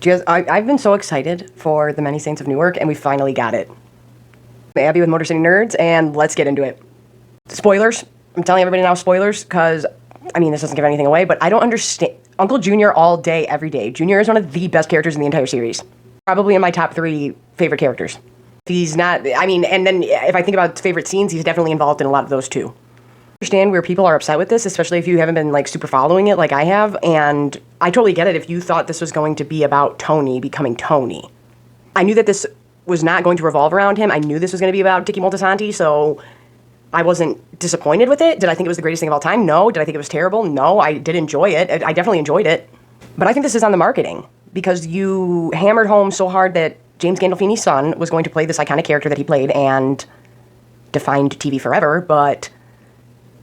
I've been so excited for The Many Saints of Newark, and we finally got it. Abby with Motor City Nerds, and let's get into it. Spoilers. I'm telling everybody now spoilers, because, I mean, this doesn't give anything away, but I don't understand. Uncle Junior all day, every day. Junior is one of the best characters in the entire series. Probably in my top 3 favorite characters. He's not, I mean, and then if I think about favorite scenes, he's definitely involved in a lot of those too. I understand where people are upset with this, especially if you haven't been, like, super following it like I have, and I totally get it if you thought this was going to be about Tony becoming Tony. I knew that this was not going to revolve around him. I knew this was going to be about Dickie Moltisanti, so I wasn't disappointed with it. Did I think it was the greatest thing of all time? No. Did I think it was terrible? No. I did enjoy it. I definitely enjoyed it. But I think this is on the marketing, because you hammered home so hard that James Gandolfini's son was going to play this iconic character that he played and defined TV forever, but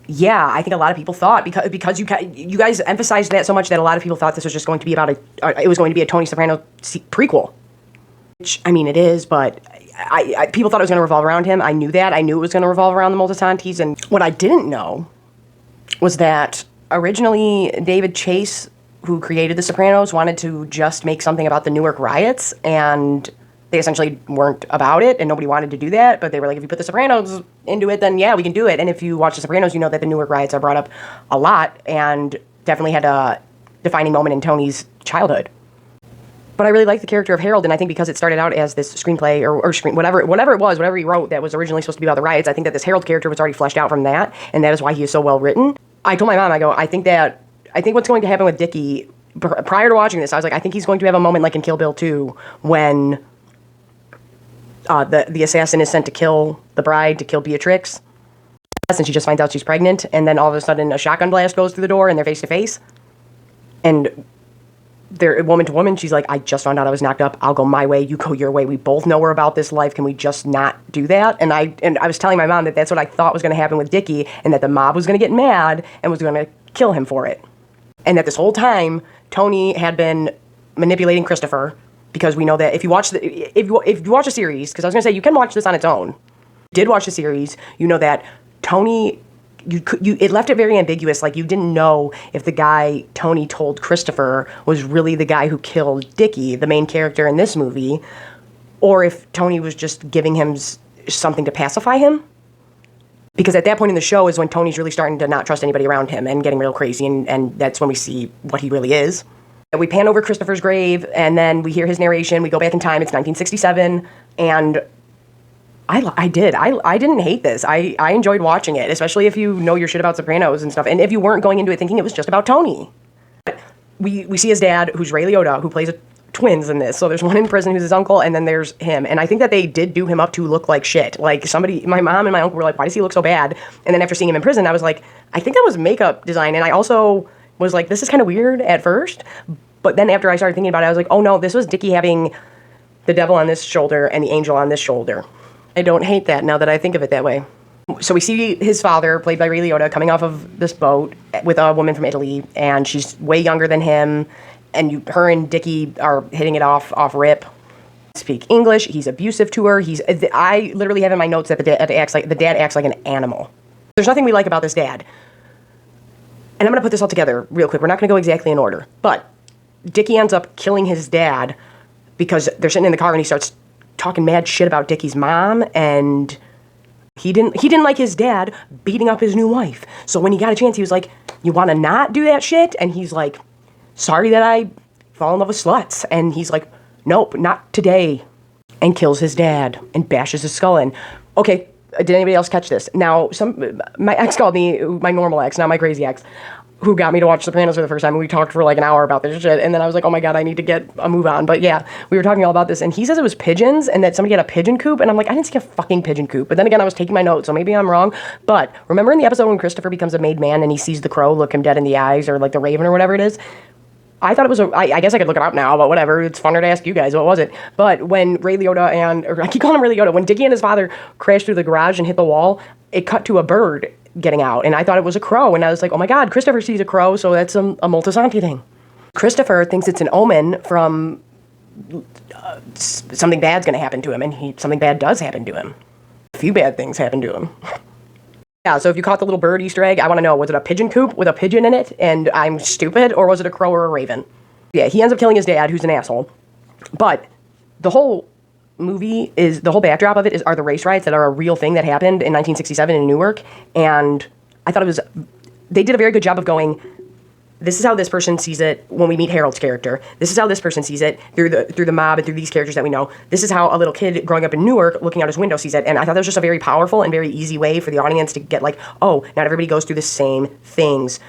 yeah, I think a lot of people thought, because you guys emphasized that so much, that a lot of people thought this was just going to be about it was going to be a Tony Soprano prequel. Which, I mean, it is, but people thought it was going to revolve around him. I knew that. I knew it was going to revolve around the Moltisantis, and what I didn't know was that originally David Chase, who created The Sopranos, wanted to just make something about the Newark riots, and they essentially weren't about it, and nobody wanted to do that, but they were like, if you put The Sopranos into it, then yeah, we can do it. And if you watch The Sopranos, you know that the Newark riots are brought up a lot, and definitely had a defining moment in Tony's childhood. But I really like the character of Harold, and I think because it started out as this screenplay, whatever it was, whatever he wrote that was originally supposed to be about the riots, I think that this Harold character was already fleshed out from that, and that is why he is so well written. I told my mom, I think what's going to happen with Dickie, prior to watching this, I was like, I think he's going to have a moment like in Kill Bill 2, when the assassin is sent to kill the bride, to kill Beatrix, and she just finds out she's pregnant, and then all of a sudden a shotgun blast goes through the door, and they're face to face, and they're woman to woman. She's like, I just found out I was knocked up. I'll go my way, you go your way. We both know we're about this life. Can we just not do that? And I was telling my mom that that's what I thought was going to happen with Dickie, and that the mob was going to get mad and was going to kill him for it. And that this whole time, Tony had been manipulating Christopher, because we know that if you watch the series, because I was going to say, you can watch this on its own. If you did watch the series, you know that Tony, it left it very ambiguous. Like, you didn't know if the guy Tony told Christopher was really the guy who killed Dickie, the main character in this movie, or if Tony was just giving him something to pacify him. Because at that point in the show is when Tony's really starting to not trust anybody around him and getting real crazy, and that's when we see what he really is. We pan over Christopher's grave, and then we hear his narration. We go back in time. It's 1967, and I didn't hate this. I enjoyed watching it, especially if you know your shit about Sopranos and stuff, and if you weren't going into it thinking it was just about Tony. We see his dad, who's Ray Liotta, who plays twins in this. So there's one in prison who's his uncle, and then there's him. And I think that they did do him up to look like shit. Like, my mom and my uncle were like, why does he look so bad? And then after seeing him in prison, I was like, I think that was makeup design. And I also was like, this is kind of weird at first. But then after I started thinking about it, I was like, oh no, this was Dickie having the devil on this shoulder and the angel on this shoulder. I don't hate that now that I think of it that way. So we see his father, played by Ray Liotta, coming off of this boat with a woman from Italy, and she's way younger than him, and her and Dickie are hitting it off rip. Speak English. He's abusive to her. I literally have in my notes that the dad acts like an animal. There's nothing we like about this dad. And I'm going to put this all together real quick. We're not going to go exactly in order. But Dickie ends up killing his dad because they're sitting in the car, and he starts talking mad shit about Dickie's mom, and he didn't like his dad beating up his new wife. So when he got a chance, he was like, you want to not do that shit? And he's like, sorry that I fall in love with sluts. And he's like, nope, not today. And kills his dad and bashes his skull in. Okay, did anybody else catch this? Now, my ex called me, my normal ex, not my crazy ex, who got me to watch Sopranos for the first time, and we talked for like an hour about this shit, and then I was like, oh my god, I need to get a move on. But yeah, we were talking all about this, and he says it was pigeons, and that somebody had a pigeon coop, and I'm like, I didn't see a fucking pigeon coop. But then again, I was taking my notes, so maybe I'm wrong. But remember in the episode when Christopher becomes a made man, and he sees the crow look him dead in the eyes, or like the raven or whatever it is? I thought it was I guess I could look it up now, but whatever, it's funner to ask you guys, what was it? But when Ray Liotta I keep calling him Ray Liotta, when Dickie and his father crashed through the garage and hit the wall, it cut to a bird getting out, and I thought it was a crow, and I was like, oh my god, Christopher sees a crow, so that's a Moltisanti thing. Christopher thinks it's an omen from something bad's gonna happen to him, and something bad does happen to him. A few bad things happen to him. Yeah, so if you caught the little bird Easter egg, I want to know, was it a pigeon coop with a pigeon in it, and I'm stupid, or was it a crow or a raven? Yeah, he ends up killing his dad, who's an asshole. But the whole the whole backdrop of it are the race riots that are a real thing that happened in 1967 in Newark. And I thought they did a very good job of going, this is how this person sees it when we meet Harold's character. This is how this person sees it through the mob and through these characters that we know. This is how a little kid growing up in Newark looking out his window sees it. And I thought that was just a very powerful and very easy way for the audience to get like, oh, not everybody goes through the same things.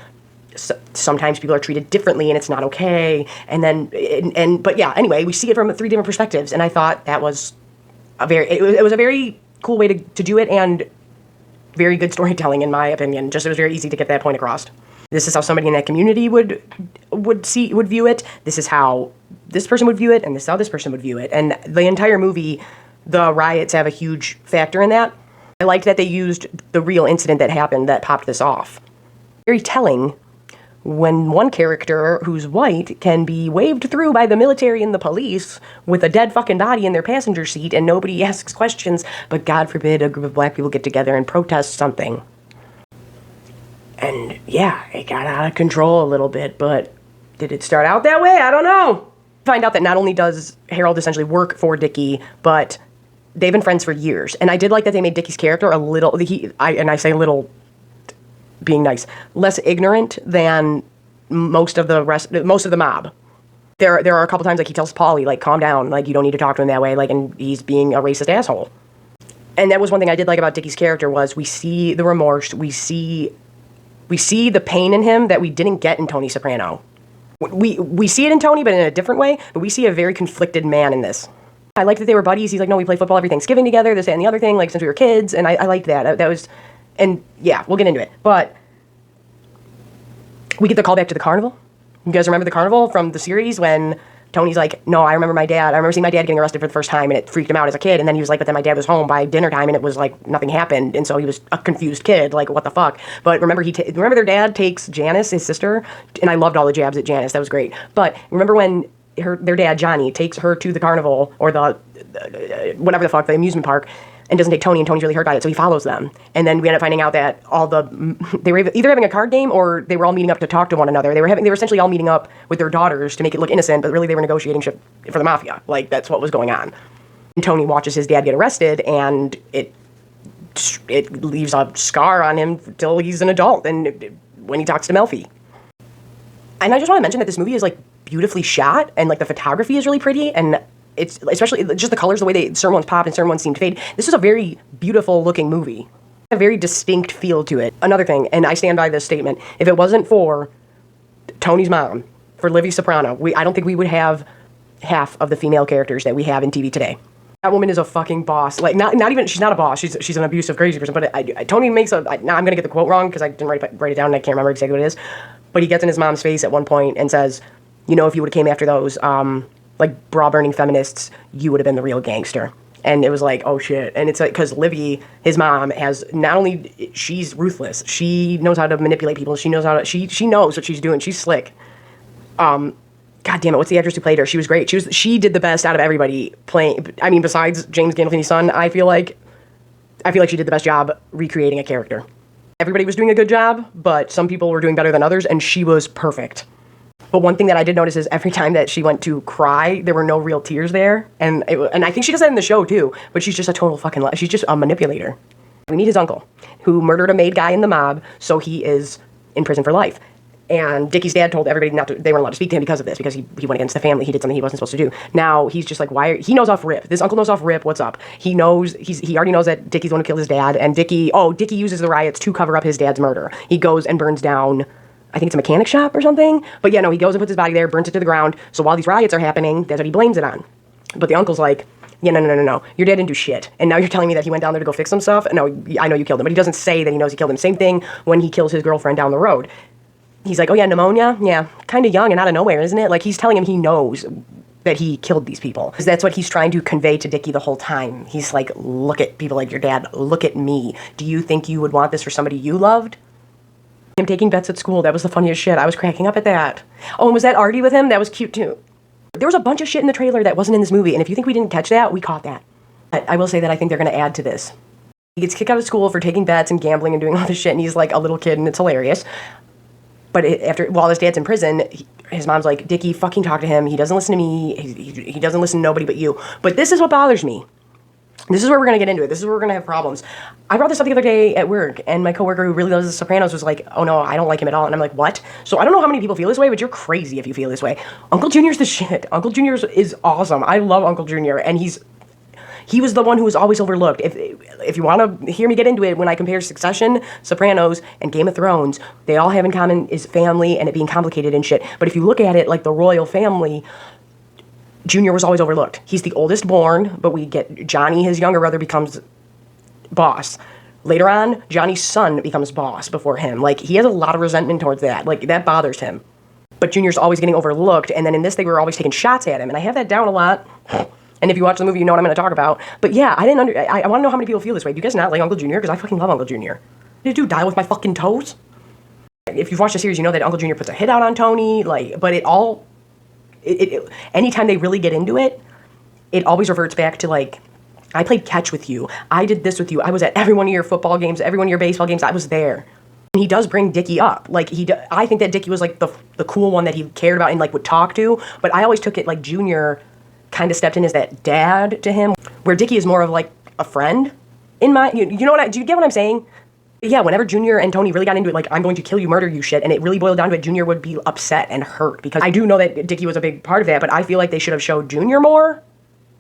Sometimes people are treated differently and it's not okay. But yeah, anyway, we see it from 3 different perspectives. And I thought that was it was a very cool way to do it, and very good storytelling in my opinion. Just it was very easy to get that point across. This is how somebody in that community would view it. This is how this person would view it, and this is how this person would view it. And the entire movie, the riots have a huge factor in that. I liked that they used the real incident that happened that popped this off. Very telling when one character who's white can be waved through by the military and the police with a dead fucking body in their passenger seat and nobody asks questions, but God forbid a group of black people get together and protest something. And yeah, it got out of control a little bit, but did it start out that way? I don't know. Find out that not only does Harold essentially work for Dickie, but they've been friends for years. And I did like that they made Dickie's character a little, I say little being nice, less ignorant than most of the mob. There are a couple times like he tells Paulie, like, calm down, like you don't need to talk to him that way, like, and he's being a racist asshole. And that was one thing I did like about Dickie's character was we see the remorse, we see the pain in him that we didn't get in Tony Soprano. We see it in Tony, but in a different way, but we see a very conflicted man in this. I liked that they were buddies. He's like, no, we play football every Thanksgiving together, this, that, and the other thing, like, since we were kids, and I liked that. That was, and yeah, we'll get into it. But we get the callback to the carnival. You guys remember the carnival from the series when Tony's like, no, I remember seeing my dad getting arrested for the first time, and it freaked him out as a kid, and then he was like, but then my dad was home by dinner time, and it was like, nothing happened, and so he was a confused kid, like, what the fuck? But remember, remember their dad takes Janice, his sister, and I loved all the jabs at Janice, that was great. But remember when their dad, Johnny, takes her to the carnival, or the whatever the fuck, the amusement park, and doesn't take Tony, and Tony's really hurt by it, so he follows them. And then we end up finding out that they were either having a card game or they were all meeting up to talk to one another. They were essentially all meeting up with their daughters to make it look innocent, but really they were negotiating shit for the mafia. Like, that's what was going on. And Tony watches his dad get arrested, and it leaves a scar on him till he's an adult, and when he talks to Melfi. And I just want to mention that this movie is, like, beautifully shot, and, like, the photography is really pretty, and it's especially just the colors, the way certain ones pop and certain ones seem to fade. This is a very beautiful looking movie. A very distinct feel to it. Another thing, and I stand by this statement, if it wasn't for Tony's mom, for Livia Soprano, I don't think we would have half of the female characters that we have in TV today. That woman is a fucking boss. Like, not even, she's not a boss, she's an abusive, crazy person, but Tony makes now I'm gonna get the quote wrong because I didn't write it down and I can't remember exactly what it is, but he gets in his mom's face at one point and says, you know, if you would've came after those, like, bra-burning feminists, you would have been the real gangster. And it was like, oh shit. And it's like, because Livy, his mom, has not only, she's ruthless, she knows how to manipulate people, she knows she knows what she's doing, she's slick. God damn it, what's the actress who played her? She was great. She did the best out of everybody playing, I mean, besides James Gandolfini's son, I feel like she did the best job recreating a character. Everybody was doing a good job, but some people were doing better than others, and she was perfect. But one thing that I did notice is every time that she went to cry, there were no real tears there. And I think she does that in the show too, but she's just a total fucking she's just a manipulator. We meet his uncle, who murdered a maid guy in the mob, so he is in prison for life. And Dickie's dad told everybody they weren't allowed to speak to him because of this, because he went against the family, he did something he wasn't supposed to do. Now he's just like, he knows off rip. This uncle knows off rip what's up. He already knows that Dickie's the one who killed his dad, and Dickie uses the riots to cover up his dad's murder. He goes and burns down, I think it's a mechanic shop or something. But yeah, no, he goes and puts his body there, burns it to the ground. So while these riots are happening, that's what he blames it on. But the uncle's like, yeah, no. Your dad didn't do shit. And now you're telling me that he went down there to go fix some stuff? No, I know you killed him. But he doesn't say that he knows he killed him. Same thing when he kills his girlfriend down the road. He's like, oh yeah, pneumonia? Yeah, kind of young and out of nowhere, isn't it? Like, he's telling him he knows that he killed these people. Because that's what he's trying to convey to Dickie the whole time. He's like, look at people like your dad. Look at me. Do you think you would want this for somebody you loved? Him taking bets at school, that was the funniest shit. I was cracking up at that. Oh, and was that Artie with him? That was cute too. There was a bunch of shit in the trailer that wasn't in this movie, and if you think we didn't catch that, we caught that. I will say that I think they're going to add to this. He gets kicked out of school for taking bets and gambling and doing all this shit, and he's like a little kid, and it's hilarious. But while his dad's in prison, his mom's like, Dickie, fucking talk to him. He doesn't listen to me. He doesn't listen to nobody but you. But this is what bothers me. This is where we're going to get into it. This is where we're going to have problems. I brought this up the other day at work, and my coworker who really loves The Sopranos was like, oh no, I don't like him at all. And I'm like, what? So I don't know how many people feel this way, but you're crazy if you feel this way. Uncle Junior's the shit. Uncle Junior is awesome. I love Uncle Junior, and he was the one who was always overlooked. If you want to hear me get into it, when I compare Succession, Sopranos, and Game of Thrones, they all have in common is family and it being complicated and shit. But if you look at it like the royal family, Junior was always overlooked. He's the oldest born, but we get Johnny, his younger brother, becomes boss. Later on, Johnny's son becomes boss before him. Like, he has a lot of resentment towards that. Like, that bothers him. But Junior's always getting overlooked, and then in this, they were always taking shots at him, and I have that down a lot. And if you watch the movie, you know what I'm going to talk about. But yeah, I want to know how many people feel this way. Do you guys not like Uncle Junior? Because I fucking love Uncle Junior. Did you die with my fucking toes? If you've watched the series, you know that Uncle Junior puts a hit out on Tony, like, but anytime they really get into it, it always reverts back to, like, I played catch with you. I did this with you. I was at every one of your football games, every one of your baseball games. I was there. And he does bring Dickie up. Like, I think that Dickie was, like, the cool one that he cared about and, like, would talk to. But I always took it, like, Junior kind of stepped in as that dad to him, where Dickie is more of, like, a friend. You know do you get what I'm saying? Yeah, whenever Junior and Tony really got into it, like, I'm going to kill you, murder you shit, and it really boiled down to it, Junior would be upset and hurt, because I do know that Dickie was a big part of that, but I feel like they should have showed Junior more,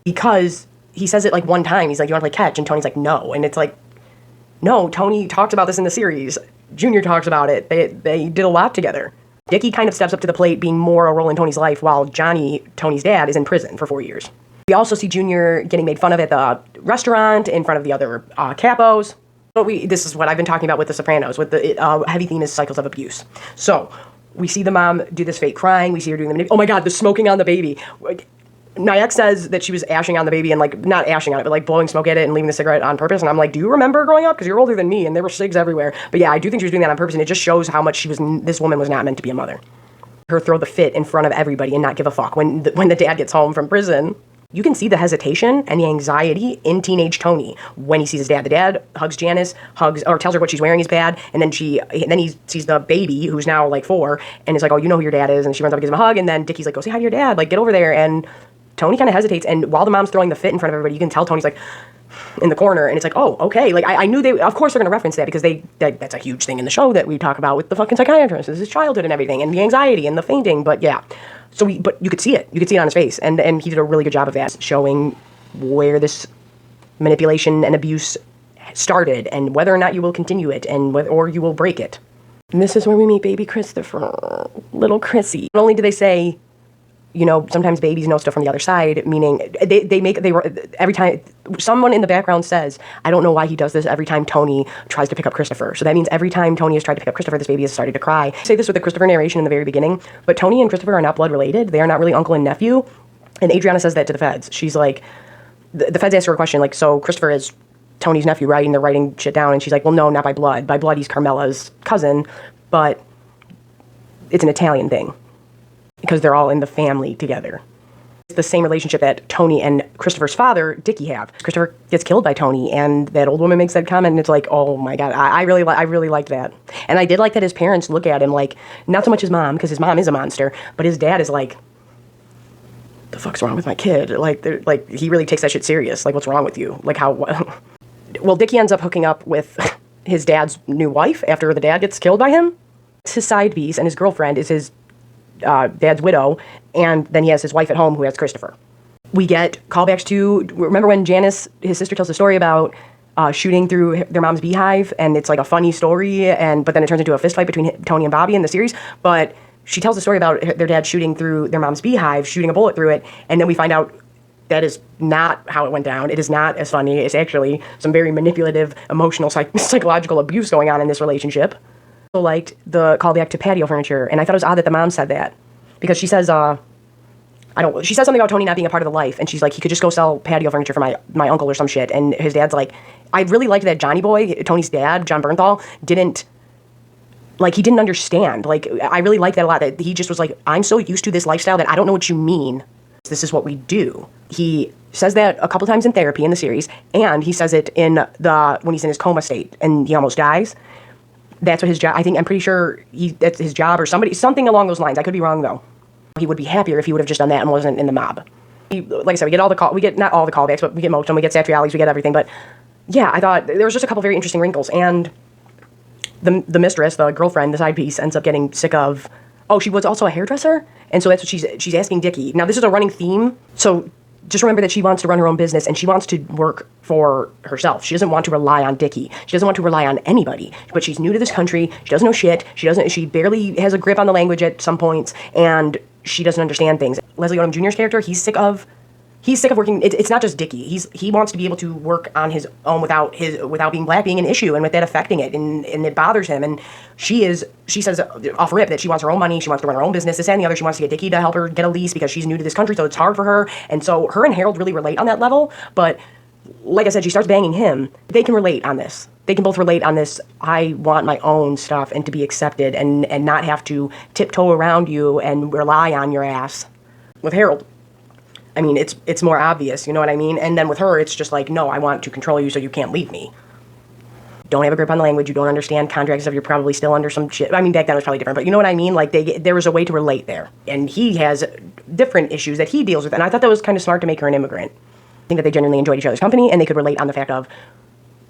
because he says it, like, one time, he's like, you want to play catch? And Tony's like, no, and it's like, no, Tony talks about this in the series, Junior talks about it, they did a lot together. Dickie kind of steps up to the plate, being more a role in Tony's life, while Johnny, Tony's dad, is in prison for 4 years. We also see Junior getting made fun of at the restaurant, in front of the other capos. But this is what I've been talking about with The Sopranos, with the heavy theme is cycles of abuse. So, we see the mom do this fake crying, we see her doing oh my god, the smoking on the baby. My ex says that she was ashing on the baby and, like, not ashing on it, but, like, blowing smoke at it and leaving the cigarette on purpose. And I'm like, do you remember growing up? Because you're older than me, and there were cigs everywhere. But yeah, I do think she was doing that on purpose, and it just shows how much this woman was not meant to be a mother. Her throw the fit in front of everybody and not give a fuck. When the dad gets home from prison, you can see the hesitation and the anxiety in teenage Tony when he sees his dad. The dad hugs Janice, tells her what she's wearing is bad, and then he sees the baby, who's now, like, 4, and is like, oh, you know who your dad is, and she runs up and gives him a hug, and then Dickie's like, go say hi to your dad, like, get over there, and Tony kind of hesitates, and while the mom's throwing the fit in front of everybody, you can tell Tony's, like, in the corner, and it's like, oh, okay, like, I knew of course they're going to reference that, because that's a huge thing in the show that we talk about with the fucking psychiatrist, is his childhood and everything, and the anxiety and the fainting, but yeah. But you could see it. You could see it on his face. And he did a really good job of that, showing where this manipulation and abuse started and whether or not you will continue it or you will break it. And this is where we meet baby Christopher, little Chrissy. Not only do they say, you know, sometimes babies know stuff from the other side, meaning every time someone in the background says, I don't know why he does this every time Tony tries to pick up Christopher. So that means every time Tony has tried to pick up Christopher, this baby has started to cry. I say this with the Christopher narration in the very beginning, but Tony and Christopher are not blood related. They are not really uncle and nephew. And Adriana says that to the feds. She's like, the feds ask her a question, like, so Christopher is Tony's nephew, right? And they're writing shit down. And she's like, well, no, not by blood. By blood, he's Carmela's cousin, but it's an Italian thing, because they're all in the family together. It's the same relationship that Tony and Christopher's father, Dickie, have. Christopher gets killed by Tony, and that old woman makes that comment, and it's like, oh my god, I really liked that. And I did like that his parents look at him like, not so much his mom, because his mom is a monster, but his dad is like, the fuck's wrong with my kid? Like, he really takes that shit serious. Like, what's wrong with you? Like, how... Well, Dickie ends up hooking up with his dad's new wife after the dad gets killed by him. His side piece, and his girlfriend is his dad's widow, and then he has his wife at home who has Christopher. We get callbacks to, remember when Janice, his sister, tells a story about shooting through their mom's beehive, and it's like a funny story, but then it turns into a fist fight between Tony and Bobby in the series, but she tells a story about their dad shooting through their mom's beehive, shooting a bullet through it, and then we find out that is not how it went down. It is not as funny. It's actually some very manipulative, emotional, psychological abuse going on in this relationship. I liked the callback to patio furniture, and I thought it was odd that the mom said that, because she says, she says something about Tony not being a part of the life, and she's like, he could just go sell patio furniture for my uncle or some shit, and his dad's like, I really liked that Johnny boy, Tony's dad, John Bernthal, he didn't understand. Like, I really liked that a lot, that he just was like, I'm so used to this lifestyle that I don't know what you mean. This is what we do. He says that a couple times in therapy in the series, and he says it when he's in his coma state and he almost dies. That's what his job, I'm pretty sure that's his job or something along those lines. I could be wrong though. he would be happier if he would have just done that and wasn't in the mob. Like I said, we get not all the callbacks, but we get most of them. We get Satriales, we get everything. But yeah, I thought there was just a couple very interesting wrinkles. And the mistress, the girlfriend, the side piece, ends up getting sick of. Oh, she was also a hairdresser, and so that's what she's asking Dickie. Now this is a running theme, so just remember that she wants to run her own business and she wants to work for herself. She doesn't want to rely on Dickie. She doesn't want to rely on anybody. But she's new to this country. She doesn't know shit. She barely has a grip on the language at some points, and she doesn't understand things. Leslie Odom Jr.'s character, he's sick of working. It's not just Dickie. He wants to be able to work on his own without being black being an issue and with that affecting it, and it bothers him. And she says off rip that she wants her own money, she wants to run her own business, this and the other. She wants to get Dickie to help her get a lease because she's new to this country, so it's hard for her. And so her and Harold really relate on that level. But like I said, she starts banging him. They can relate on this. They can both relate on this. I want my own stuff and to be accepted and not have to tiptoe around you and rely on your ass. With Harold, I mean, it's more obvious, you know what I mean? And then with her, it's just like, no, I want to control you so you can't leave me. Don't have a grip on the language, you don't understand contracts, stuff, you're probably still under some shit. I mean, back then it was probably different, but you know what I mean? Like, there was a way to relate there. And he has different issues that he deals with, and I thought that was kind of smart to make her an immigrant. I think that they genuinely enjoyed each other's company, and they could relate on the fact of,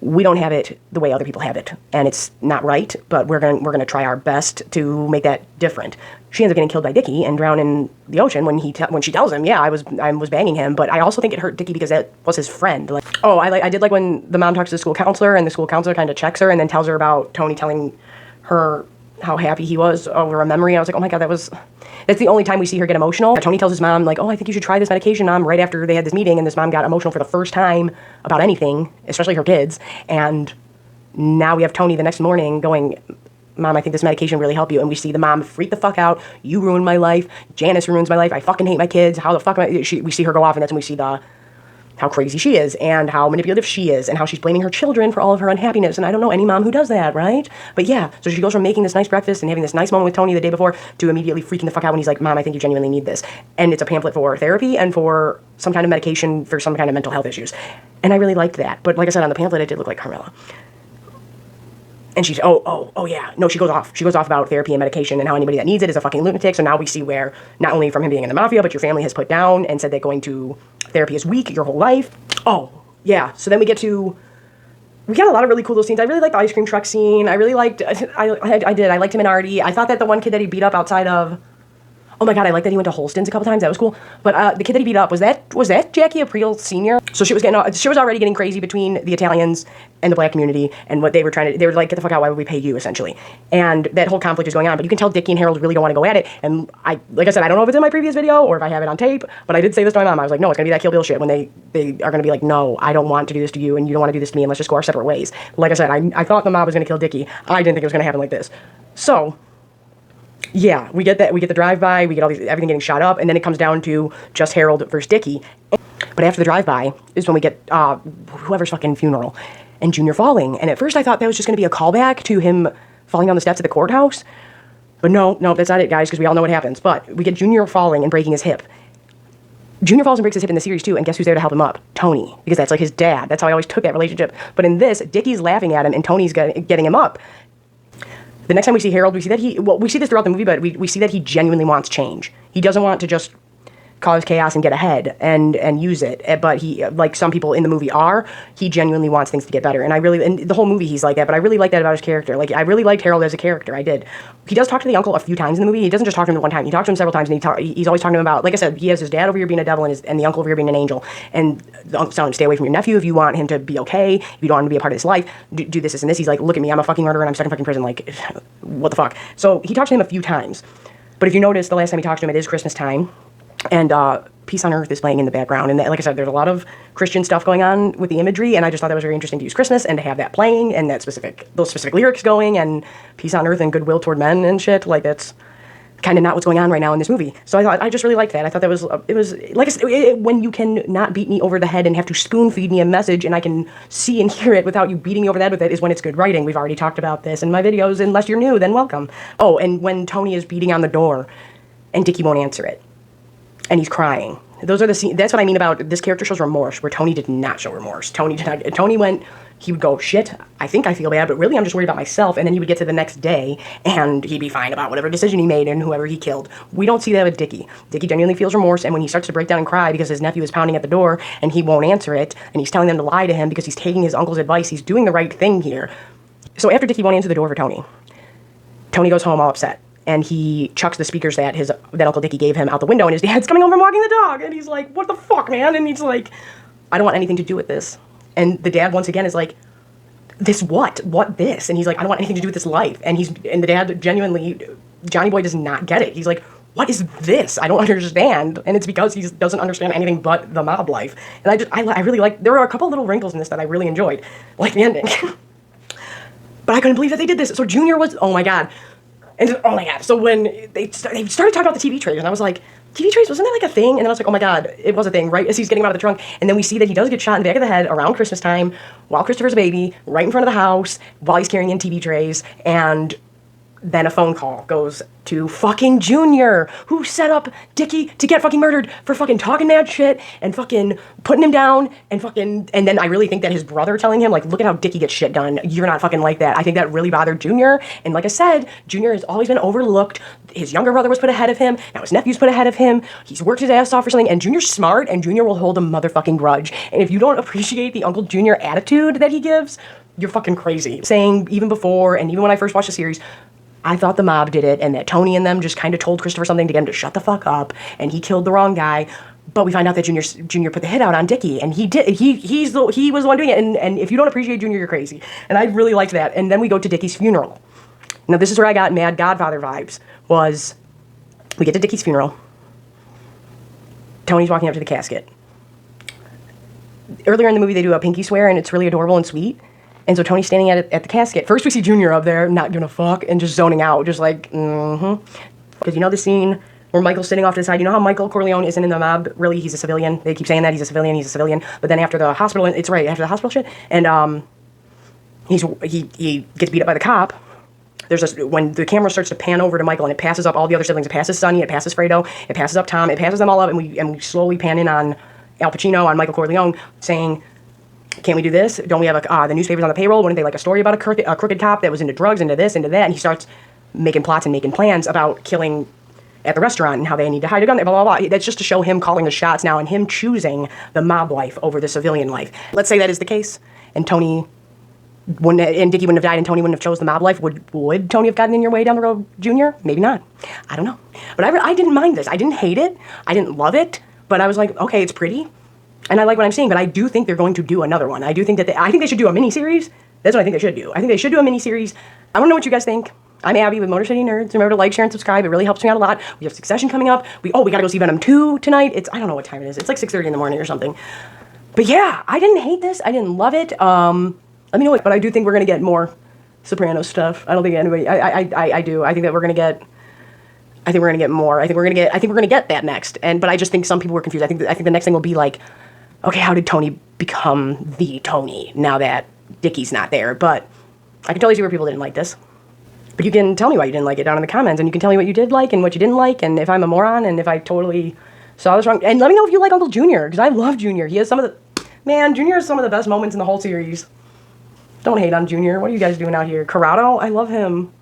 we don't have it the way other people have it, and it's not right, but we're gonna try our best to make that different. She ends up getting killed by Dickie and drowned in the ocean when she tells him, yeah, I was banging him, but I also think it hurt Dickie because that was his friend. Like, oh, I did like when the mom talks to the school counselor and the school counselor kind of checks her and then tells her about Tony telling her how happy he was over a memory. I was like, oh my god, that's the only time we see her get emotional. Tony tells his mom, like, oh, I think you should try this medication, Mom, right after they had this meeting, and this mom got emotional for the first time about anything, especially her kids. And now we have Tony the next morning going, Mom, I think this medication really helped you. And we see the mom freak the fuck out. You ruined my life. Janice ruins my life. I fucking hate my kids. How the fuck we see her go off, and that's when we see how crazy she is and how manipulative she is and how she's blaming her children for all of her unhappiness. And I don't know any mom who does that, right? But yeah, so she goes from making this nice breakfast and having this nice moment with Tony the day before to immediately freaking the fuck out when he's like, Mom, I think you genuinely need this. And it's a pamphlet for therapy and for some kind of medication for some kind of mental health issues. And I really liked that. But like I said, on the pamphlet, it did look like Carmela. And she's, oh yeah. No, she goes off. She goes off about therapy and medication and how anybody that needs it is a fucking lunatic. So now we see where, not only from him being in the mafia, but your family has put down and said that going to therapy is weak your whole life. Oh, yeah. So then we got a lot of really cool little scenes. I really liked the ice cream truck scene. I really liked, I did. I liked him and Artie. I thought that the one kid that he beat up outside of, oh my god, I liked that he went to Holston's a couple times. That was cool. But the kid that he beat up, was that Jackie Aprile Sr.? So she was already getting crazy between the Italians and the black community, and what they were like, get the fuck out, why would we pay you, essentially? And that whole conflict is going on, but you can tell Dickie and Harold really don't want to go at it. And like I said, I don't know if it's in my previous video or if I have it on tape, but I did say this to my mom. I was like, no, it's gonna be that Kill Bill shit when they are gonna be like, no, I don't want to do this to you, and you don't want to do this to me, and let's just go our separate ways. Like I said, I thought the mob was gonna kill Dickie. I didn't think it was gonna happen like this. So yeah, we get the drive-by, we get everything getting shot up, and then it comes down to just Harold versus Dickie. But after the drive-by is when we get whoever's fucking funeral and Junior falling. And at first I thought that was just going to be a callback to him falling down the steps of the courthouse. But no, that's not it, guys, because we all know what happens. But we get Junior falling and breaking his hip. Junior falls and breaks his hip in the series too, and guess who's there to help him up? Tony, because that's like his dad. That's how I always took that relationship. But in this, Dickie's laughing at him, and Tony's getting him up. The next time we see Harold, we see that we see this throughout the movie, but we see that he genuinely wants change. He doesn't want to just cause chaos and get ahead and use it, but he, like some people in the movie are, he genuinely wants things to get better. And the whole movie he's like that, but I really like that about his character. Like, I really liked Harold as a character. I did. He does talk to the uncle a few times in the movie. He doesn't just talk to him one time. He talks to him several times, and he's always talking to him about, like I said, he has his dad over here being a devil and the uncle over here being an angel. And the uncle's telling him, stay away from your nephew if you want him to be okay, if you don't want him to be a part of his life, do this, and this. He's like, look at me, I'm a fucking murderer and I'm stuck in fucking prison. Like, what the fuck? So he talks to him a few times. But if you notice, the last time he talked to him, it is Christmas time. And Peace on Earth is playing in the background. And like I said, there's a lot of Christian stuff going on with the imagery, and I just thought that was very interesting to use Christmas and to have that playing and those specific lyrics going and Peace on Earth and goodwill toward men and shit. Like, that's kind of not what's going on right now in this movie. So I just really liked that. I thought that it was like I said, when you can not beat me over the head and have to spoon feed me a message and I can see and hear it without you beating me over the head with it is when it's good writing. We've already talked about this in my videos. Unless you're new, then welcome. Oh, and when Tony is beating on the door and Dickie won't answer it. And he's crying. Those are the scenes. That's what I mean about this character shows remorse, where Tony did not show remorse. Tony went he would go, shit, I think I feel bad, but really I'm just worried about myself. And then he would get to the next day and he'd be fine about whatever decision he made and whoever he killed. We don't see that with Dickie. Dickie genuinely feels remorse, and when he starts to break down and cry because his nephew is pounding at the door and he won't answer it, and he's telling them to lie to him because he's taking his uncle's advice, he's doing the right thing here. So after Dickie won't answer the door for Tony, Tony goes home all upset. And he chucks the speakers that Uncle Dickie gave him out the window, and his dad's coming home from walking the dog, and he's like, what the fuck, man? And he's like, I don't want anything to do with this. And the dad, once again, is like, this what? What this? And he's like, I don't want anything to do with this life. And the dad genuinely, Johnny Boy does not get it. He's like, what is this? I don't understand. And it's because he doesn't understand anything but the mob life. And I really like, there were a couple little wrinkles in this that I really enjoyed, like the ending. But I couldn't believe that they did this. So Junior was, oh my God. And oh my God, so when they started talking about the TV trays, and I was like, TV trays, wasn't that like a thing? And then I was like, oh my God, it was a thing, right? As he's getting him out of the trunk. And then we see that he does get shot in the back of the head around Christmas time while Christopher's a baby, right in front of the house, while he's carrying in TV trays. And then a phone call goes to fucking Junior, who set up Dickie to get fucking murdered for fucking talking mad shit and fucking putting him down and then I really think that his brother telling him, like, look at how Dickie gets shit done. You're not fucking like that. I think that really bothered Junior. And like I said, Junior has always been overlooked. His younger brother was put ahead of him. Now his nephew's put ahead of him. He's worked his ass off for something. And Junior's smart, and Junior will hold a motherfucking grudge. And if you don't appreciate the Uncle Junior attitude that he gives, you're fucking crazy. Saying even before, and even when I first watched the series, I thought the mob did it, and that Tony and them just kind of told Christopher something to get him to shut the fuck up, and he killed the wrong guy. But we find out that Junior put the hit out on Dickie, and he did. He was the one doing it. And if you don't appreciate Junior, you're crazy. And I really liked that. And then we go to Dickie's funeral. Now this is where I got mad Godfather vibes. Was we get to Dickie's funeral. Tony's walking up to the casket. Earlier in the movie, they do a pinky swear, and it's really adorable and sweet. And so Tony's standing at the casket. First we see Junior up there, not giving a fuck, and just zoning out, just like, Because you know the scene where Michael's sitting off to the side? You know how Michael Corleone isn't in the mob? Really, he's a civilian. They keep saying that, he's a civilian. But then after the hospital, it's right, after the hospital shit, and he gets beat up by the cop. When the camera starts to pan over to Michael, and it passes up all the other siblings, it passes Sonny, it passes Fredo, it passes up Tom, it passes them all up, and we slowly pan in on Al Pacino, on Michael Corleone, saying, can't we do this? Don't we have the newspapers on the payroll? Wouldn't they like a story about a crooked cop that was into drugs, into this, into that? And he starts making plots and making plans about killing at the restaurant and how they need to hide a gun there, blah, blah, blah. That's just to show him calling the shots now and him choosing the mob life over the civilian life. Let's say that is the case, and Dickie wouldn't have died and Tony wouldn't have chose the mob life. Would Tony have gotten in your way down the road, Junior? Maybe not. I don't know. But I didn't mind this. I didn't hate it. I didn't love it. But I was like, okay, it's pretty. And I like what I'm seeing, but I do think they're going to do another one. I do think I think they should do a mini-series. That's what I think they should do. I think they should do a mini-series. I want to know what you guys think. I'm Abby with Motor City Nerds. Remember to like, share, and subscribe. It really helps me out a lot. We have Succession coming up. We gotta go see Venom 2 tonight. I don't know what time it is. It's like 6:30 in the morning or something. But yeah, I didn't hate this. I didn't love it. Let me know, but I do think we're gonna get more Sopranos stuff. I don't think anybody, I do. I think that we're gonna get, I think we're gonna get more. I think we're gonna get that next. But I just think some people were confused. I think the next thing will be like, okay, how did Tony become the Tony now that Dickie's not there? But I can totally see where people didn't like this. But you can tell me why you didn't like it down in the comments, and you can tell me what you did like and what you didn't like, and if I'm a moron, and if I totally saw this wrong. And let me know if you like Uncle Junior, because I love Junior. He has Junior has some of the best moments in the whole series. Don't hate on Junior. What are you guys doing out here? Corrado, I love him.